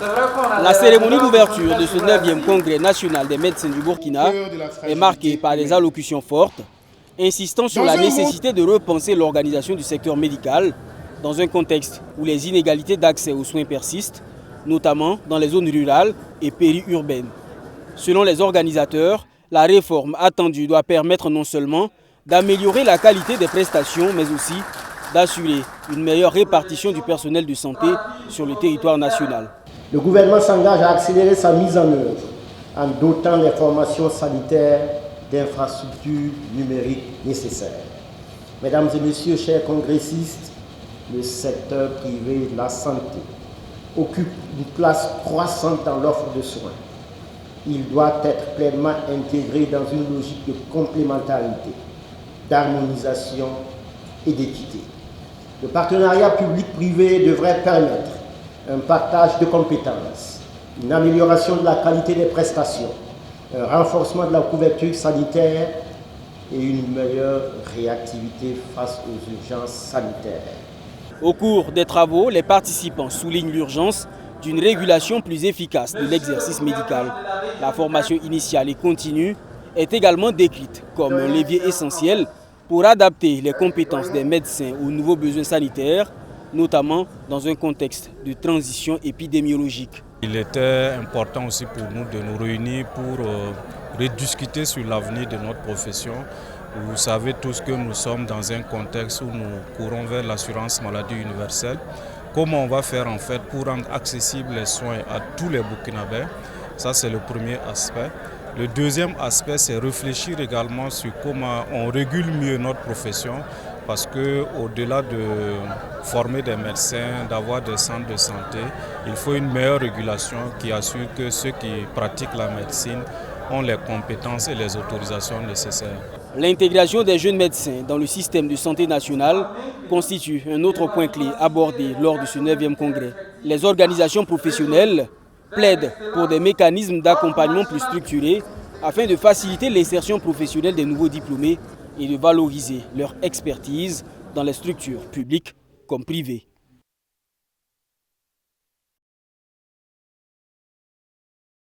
La cérémonie d'ouverture de ce 9e congrès national des médecins du Burkina est marquée par des allocutions fortes, insistant sur la nécessité de repenser l'organisation du secteur médical dans un contexte où les inégalités d'accès aux soins persistent, notamment dans les zones rurales et périurbaines. Selon les organisateurs, la réforme attendue doit permettre non seulement d'améliorer la qualité des prestations, mais aussi d'assurer une meilleure répartition du personnel de santé sur le territoire national. Le gouvernement s'engage à accélérer sa mise en œuvre en dotant les formations sanitaires d'infrastructures numériques nécessaires. Mesdames et messieurs, chers congressistes, le secteur privé de la santé occupe une place croissante dans l'offre de soins. Il doit être pleinement intégré dans une logique de complémentarité, d'harmonisation et d'équité. Le partenariat public-privé devrait permettre un partage de compétences, une amélioration de la qualité des prestations, un renforcement de la couverture sanitaire et une meilleure réactivité face aux urgences sanitaires. Au cours des travaux, les participants soulignent l'urgence d'une régulation plus efficace de l'exercice médical. La formation initiale et continue est également décrite comme un levier essentiel pour adapter les compétences des médecins aux nouveaux besoins sanitaires, notamment dans un contexte de transition épidémiologique. Il était important aussi pour nous de nous réunir pour rediscuter sur l'avenir de notre profession. Vous savez tous que nous sommes dans un contexte où nous courons vers l'assurance maladie universelle. Comment on va faire en fait pour rendre accessibles les soins à tous les Burkinabés? Ça, c'est le premier aspect. Le deuxième aspect, c'est réfléchir également sur comment on régule mieux notre profession, parce qu'au-delà de former des médecins, d'avoir des centres de santé, il faut une meilleure régulation qui assure que ceux qui pratiquent la médecine ont les compétences et les autorisations nécessaires. L'intégration des jeunes médecins dans le système de santé national constitue un autre point clé abordé lors de ce 9e congrès. Les organisations professionnelles plaident pour des mécanismes d'accompagnement plus structurés afin de faciliter l'insertion professionnelle des nouveaux diplômés et de valoriser leur expertise dans les structures publiques comme privées.